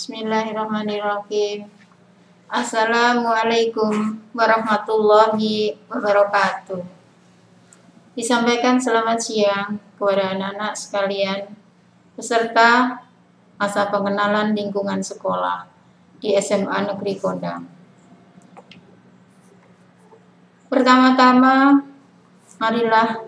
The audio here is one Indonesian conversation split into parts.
Bismillahirrahmanirrahim. Assalamualaikum warahmatullahi wabarakatuh. Disampaikan selamat siang kepada anak-anak sekalian peserta masa pengenalan lingkungan sekolah di SMA Negeri Kondang. Pertama-tama, marilah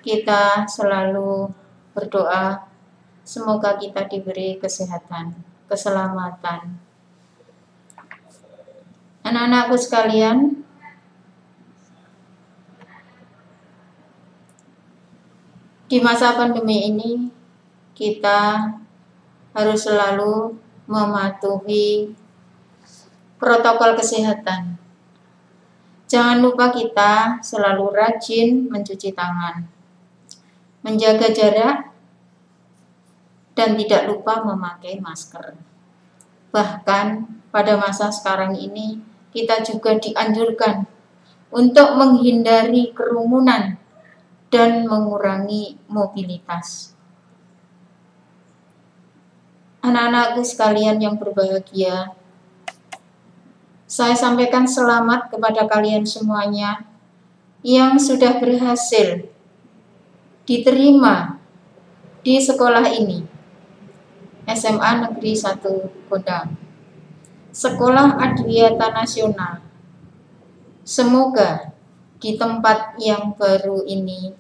kita selalu berdoa semoga kita diberi kesehatan, keselamatan. Anak-anakku sekalian, di masa pandemi ini kita harus selalu mematuhi protokol kesehatan. Jangan lupa kita selalu rajin mencuci tangan, menjaga jarak, dan tidak lupa memakai masker. Bahkan pada masa sekarang ini kita juga dianjurkan untuk menghindari kerumunan dan mengurangi mobilitas. Anak-anakku sekalian yang berbahagia, saya sampaikan selamat kepada kalian semuanya yang sudah berhasil diterima di sekolah ini, SMA Negeri 1 Kondang, Sekolah Adiwiyata Nasional. Semoga di tempat yang baru ini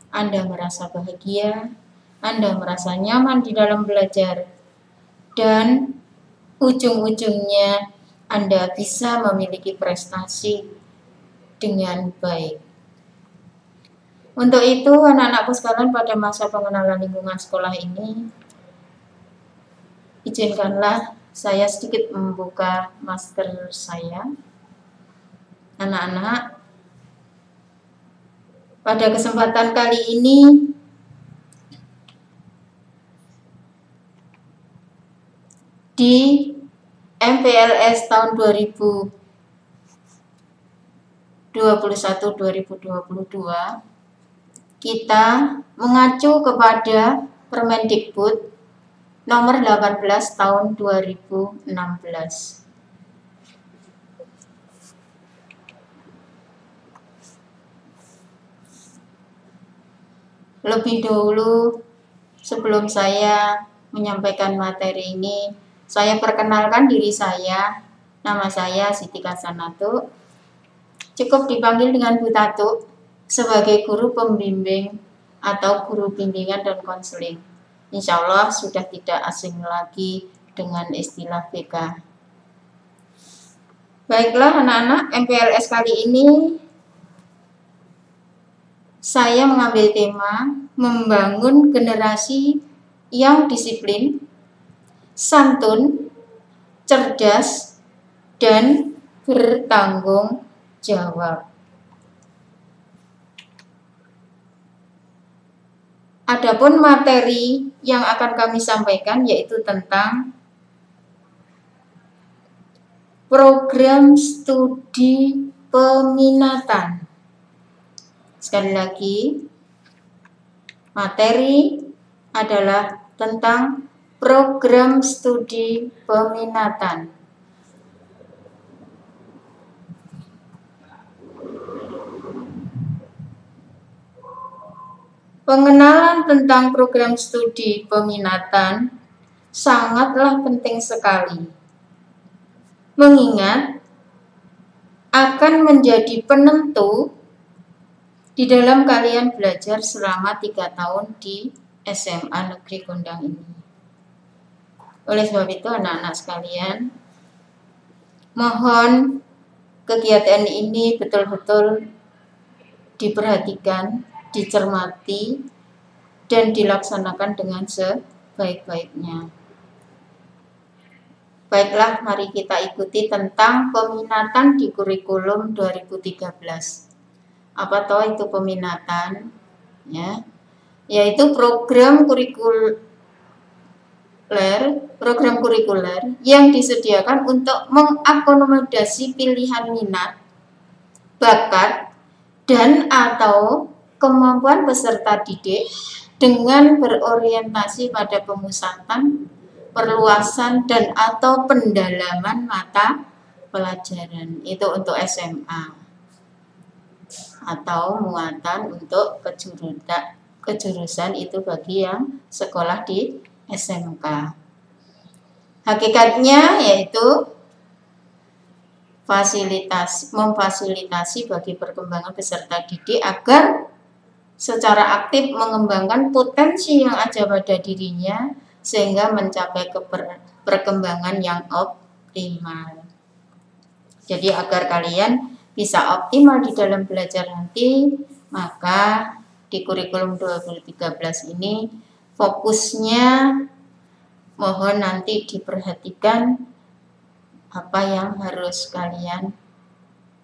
Anda merasa bahagia, Anda merasa nyaman di dalam belajar, dan ujung-ujungnya Anda bisa memiliki prestasi dengan baik. Untuk itu, anak-anakku sekalian, pada masa pengenalan lingkungan sekolah ini, izinkanlah saya sedikit membuka masker saya. Anak-anak, pada kesempatan kali ini di MPLS tahun 2021-2022 kita mengacu kepada Permendikbud nomor 18 tahun 2016. Lebih dahulu, sebelum saya menyampaikan materi ini, saya perkenalkan diri saya. Nama saya Siti Kasanatu. Cukup dipanggil dengan Bu Tatu sebagai guru pembimbing atau guru bimbingan dan konseling. Insya Allah sudah tidak asing lagi dengan istilah BK. Baiklah anak-anak, MPLS kali ini saya mengambil tema membangun generasi yang disiplin, santun, cerdas, dan bertanggung jawab. Adapun materi yang akan kami sampaikan yaitu tentang program studi peminatan. Sekali lagi, materi adalah tentang program studi peminatan. Pengenalan tentang program studi peminatan sangatlah penting sekali, mengingat akan menjadi penentu di dalam kalian belajar selama 3 tahun di SMA Negeri Kondang ini. Oleh sebab itu anak-anak sekalian, mohon kegiatan ini betul-betul diperhatikan, dicermati, dan dilaksanakan dengan sebaik-baiknya. Baiklah, mari kita ikuti tentang peminatan di kurikulum 2013. Apa toh itu peminatan? Ya, yaitu program kurikuler yang disediakan untuk mengakomodasi pilihan minat, bakat, dan atau kemampuan peserta didik dengan berorientasi pada pemusatan, perluasan dan atau pendalaman mata pelajaran. Itu untuk SMA. Atau muatan untuk kejurusan itu bagi yang sekolah di SMK. Hakikatnya yaitu memfasilitasi bagi perkembangan peserta didik agar secara aktif mengembangkan potensi yang ada pada dirinya sehingga mencapai perkembangan yang optimal. Jadi agar kalian bisa optimal di dalam belajar nanti, maka di kurikulum 2013 ini fokusnya mohon nanti diperhatikan apa yang harus kalian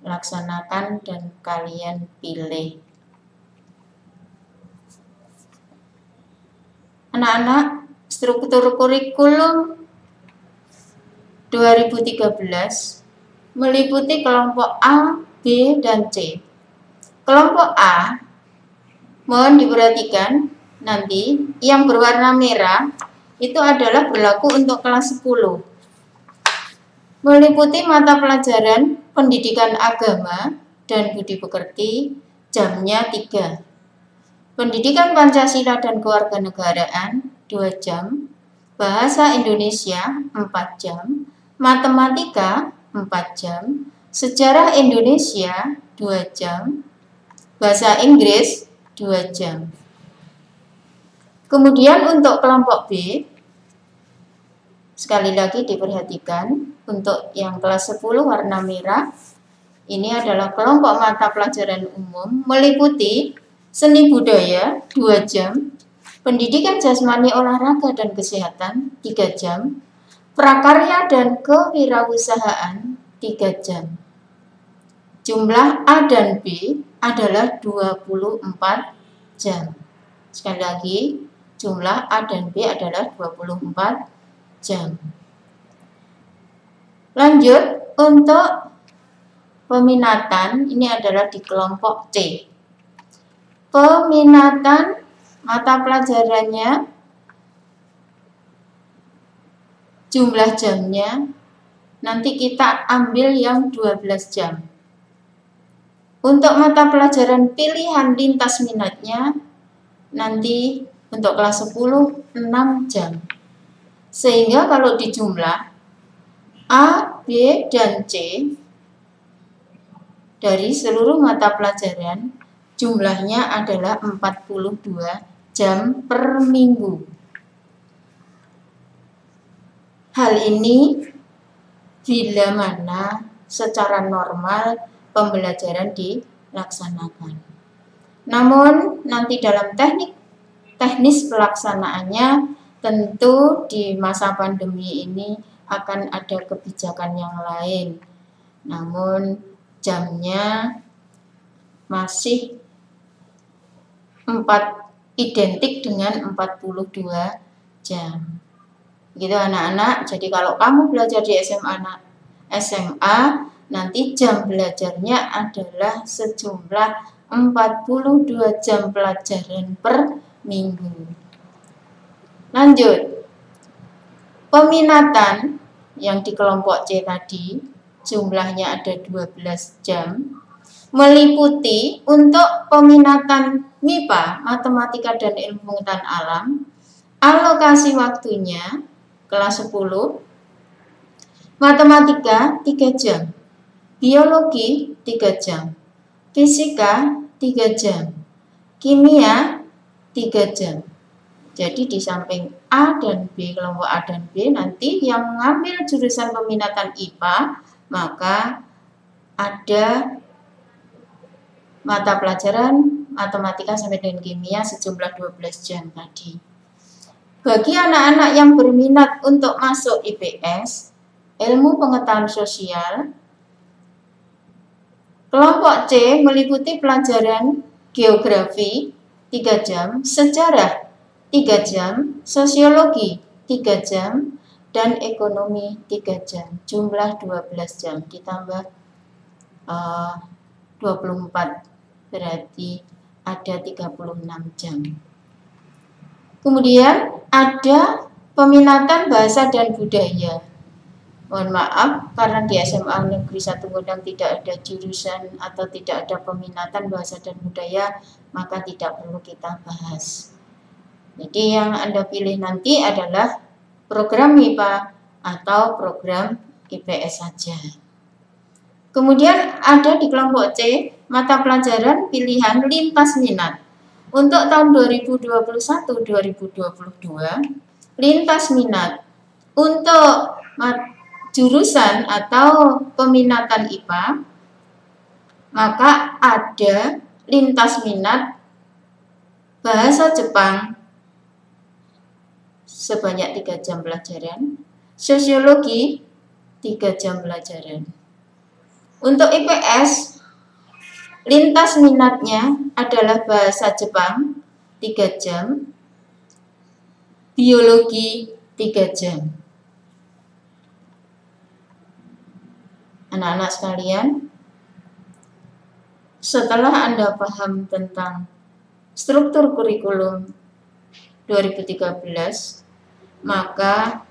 laksanakan dan kalian pilih. Anak-anak, struktur kurikulum 2013 meliputi kelompok A, B, dan C. Kelompok A, mohon diperhatikan nanti yang berwarna merah itu adalah berlaku untuk kelas 10. Meliputi mata pelajaran pendidikan agama dan budi pekerti, jamnya 3. Pendidikan Pancasila dan Kewarganegaraan 2 jam, Bahasa Indonesia 4 jam, Matematika 4 jam, Sejarah Indonesia 2 jam, Bahasa Inggris 2 jam. Kemudian untuk kelompok B, sekali lagi diperhatikan untuk yang kelas 10 warna merah, ini adalah kelompok mata pelajaran umum meliputi Seni Budaya 2 jam, Pendidikan Jasmani Olahraga dan Kesehatan 3 jam, Prakarya dan Kewirausahaan 3 jam. Jumlah A dan B adalah 24 jam. Sekali lagi, jumlah A dan B adalah 24 jam. Lanjut, untuk peminatan ini adalah di kelompok C. Peminatan mata pelajarannya, jumlah jamnya, nanti kita ambil yang 12 jam. Untuk mata pelajaran pilihan lintas minatnya, nanti untuk kelas 10, 6 jam. Sehingga kalau dijumlah, A, B, dan C, dari seluruh mata pelajaran, jumlahnya adalah 42 jam per minggu. Hal ini bila mana secara normal pembelajaran dilaksanakan. Namun nanti dalam teknis pelaksanaannya tentu di masa pandemi ini akan ada kebijakan yang lain. Namun jamnya masih identik dengan 42 jam. Begitu anak-anak. Jadi kalau kamu belajar di SMA, nanti jam belajarnya adalah sejumlah 42 jam pelajaran per minggu. Lanjut. Peminatan yang di kelompok C tadi jumlahnya ada 12 jam. Meliputi untuk peminatan MIPA, Matematika dan Ilmu Pengetahuan Alam, alokasi waktunya kelas 10, Matematika 3 jam, Biologi 3 jam, Fisika 3 jam, Kimia 3 jam. Jadi di samping A dan B, kelompok A dan B, nanti yang mengambil jurusan peminatan IPA, maka ada mata pelajaran matematika sampai dengan kimia sejumlah 12 jam tadi. Bagi anak-anak yang berminat untuk masuk IPS, ilmu pengetahuan sosial, kelompok C meliputi pelajaran geografi 3 jam, sejarah 3 jam, sosiologi 3 jam, dan ekonomi 3 jam. Jumlah 12 jam ditambah 24. Berarti ada 36 jam. Kemudian ada peminatan bahasa dan budaya. Mohon maaf, karena di SMA Negeri 1 Gondang tidak ada jurusan atau tidak ada peminatan bahasa dan budaya, maka tidak perlu kita bahas. Jadi yang Anda pilih nanti adalah program MIPA atau program IPS saja. Kemudian ada di kelompok C, mata pelajaran pilihan lintas minat. Untuk tahun 2021-2022, lintas minat untuk jurusan atau peminatan IPA, maka ada lintas minat bahasa Jepang sebanyak 3 jam pelajaran, sosiologi 3 jam pelajaran. Untuk IPS, lintas minatnya adalah bahasa Jepang 3 jam, biologi 3 jam. Anak-anak sekalian, setelah Anda paham tentang struktur kurikulum 2013, maka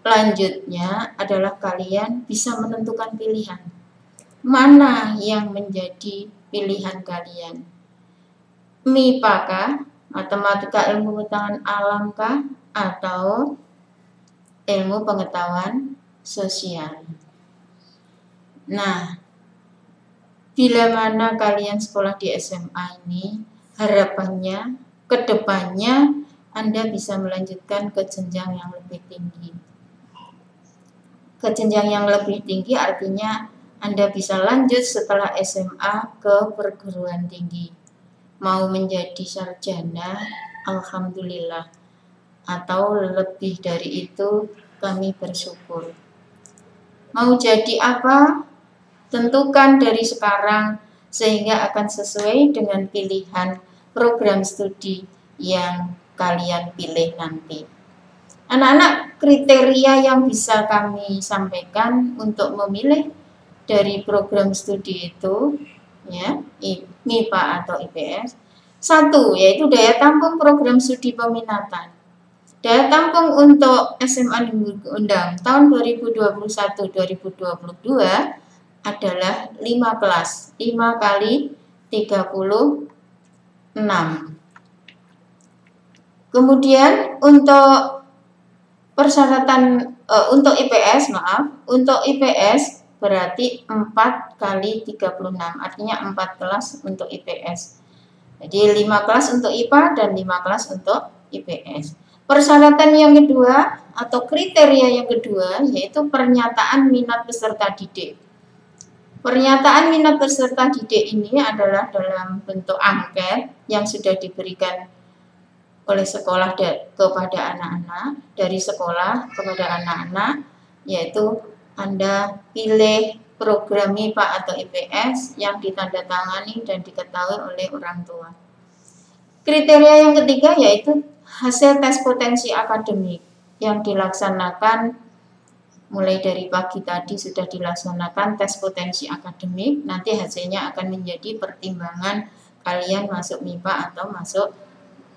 lanjutnya adalah kalian bisa menentukan pilihan. Mana yang menjadi pilihan kalian? MIPA kah? Matematika ilmu pengetahuan alam kah? Atau ilmu pengetahuan sosial? Nah, bila mana kalian sekolah di SMA ini, harapannya ke depannya Anda bisa melanjutkan ke jenjang yang lebih tinggi. Ke jenjang yang lebih tinggi artinya Anda bisa lanjut setelah SMA ke perguruan tinggi. Mau menjadi sarjana, alhamdulillah. Atau lebih dari itu, kami bersyukur. Mau jadi apa? Tentukan dari sekarang sehingga akan sesuai dengan pilihan program studi yang kalian pilih nanti. Anak-anak, kriteria yang bisa kami sampaikan untuk memilih dari program studi itu, ya, MIPA atau IPS. 1, yaitu daya tampung program studi peminatan. Daya tampung untuk SMA Negeri Gondang tahun 2021-2022 adalah 5 kelas, 5 kali 36. Kemudian untuk persyaratan untuk IPS, untuk IPS berarti 4 kali 36, artinya 4 kelas untuk IPS. Jadi 5 kelas untuk IPA dan 5 kelas untuk IPS. Persyaratan yang kedua atau kriteria yang kedua yaitu pernyataan minat peserta didik. Pernyataan minat peserta didik ini adalah dalam bentuk angket yang sudah diberikan oleh sekolah kepada anak-anak, dari sekolah kepada anak-anak, yaitu Anda pilih program MIPA atau IPS yang ditandatangani dan diketahui oleh orang tua. Kriteria yang ketiga yaitu hasil tes potensi akademik yang dilaksanakan mulai dari pagi tadi sudah dilaksanakan tes potensi akademik, nanti hasilnya akan menjadi pertimbangan kalian masuk MIPA atau masuk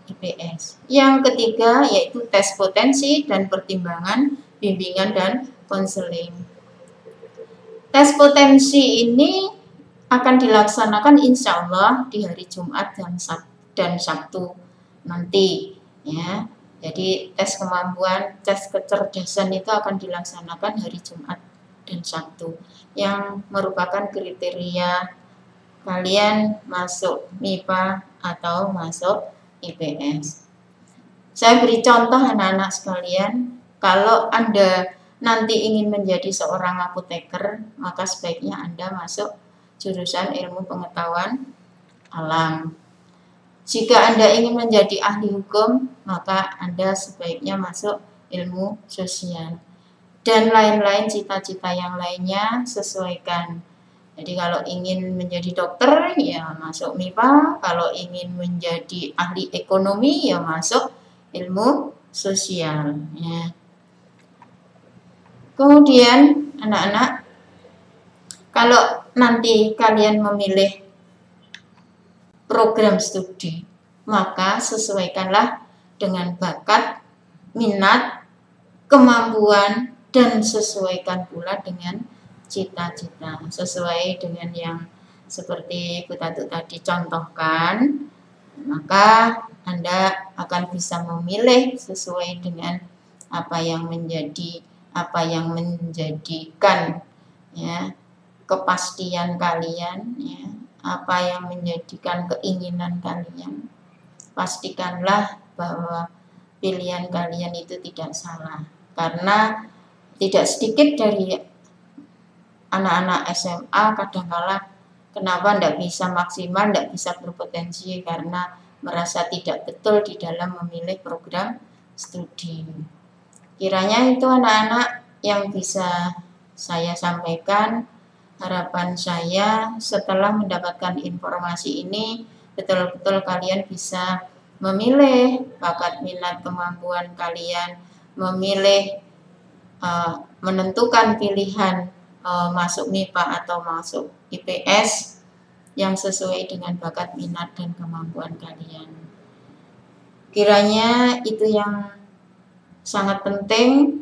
IPS. Yang ketiga yaitu tes potensi dan pertimbangan bimbingan dan konseling. Tes potensi ini akan dilaksanakan insya Allah di hari Jumat dan Sabtu nanti, ya. Jadi tes kemampuan, tes kecerdasan itu akan dilaksanakan hari Jumat dan Sabtu, yang merupakan kriteria kalian masuk MIPA atau masuk IPS. Saya beri contoh anak-anak sekalian, kalau Anda nanti ingin menjadi seorang apoteker, maka sebaiknya Anda masuk jurusan ilmu pengetahuan alam. Jika Anda ingin menjadi ahli hukum, maka Anda sebaiknya masuk ilmu sosial. Dan lain-lain cita-cita yang lainnya sesuaikan. Jadi kalau ingin menjadi dokter, ya masuk MIPA. Kalau ingin menjadi ahli ekonomi, ya masuk ilmu sosial. Ya. Kemudian anak-anak, kalau nanti kalian memilih program studi, maka sesuaikanlah dengan bakat minat, kemampuan, dan sesuaikan pula dengan cita-cita. Sesuai dengan yang seperti Bu Tatu tadi contohkan, maka Anda akan bisa memilih sesuai dengan apa yang menjadikan ya kepastian kalian, ya, apa yang menjadikan keinginan kalian. Pastikanlah bahwa pilihan kalian itu tidak salah, karena tidak sedikit dari anak-anak SMA kadangkala kenapa tidak bisa maksimal, tidak bisa berpotensi karena merasa tidak betul di dalam memilih program studi. Kiranya itu anak-anak yang bisa saya sampaikan. Harapan saya setelah mendapatkan informasi ini, betul-betul kalian bisa memilih bakat, minat, kemampuan kalian, memilih menentukan pilihan masuk MIPA atau masuk IPS yang sesuai dengan bakat, minat, dan kemampuan kalian. Kiranya itu yang sangat penting,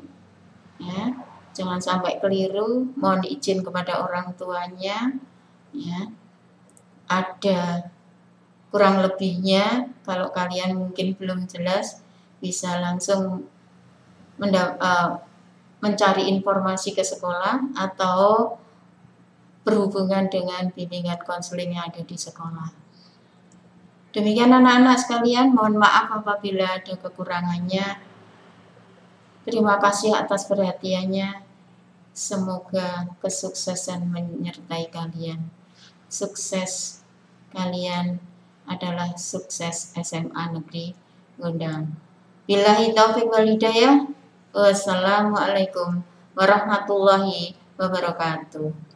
ya, jangan sampai keliru. Mohon izin kepada orang tuanya, ya. Ada kurang lebihnya, kalau kalian mungkin belum jelas, bisa langsung mencari informasi ke sekolah atau berhubungan dengan bimbingan konseling yang ada di sekolah. Demikian anak-anak sekalian, mohon maaf apabila ada kekurangannya. Terima kasih atas perhatiannya. Semoga kesuksesan menyertai kalian. Sukses kalian adalah sukses SMA Negeri Gondang. Billahi taufiq wal hidayah. Wassalamualaikum warahmatullahi wabarakatuh.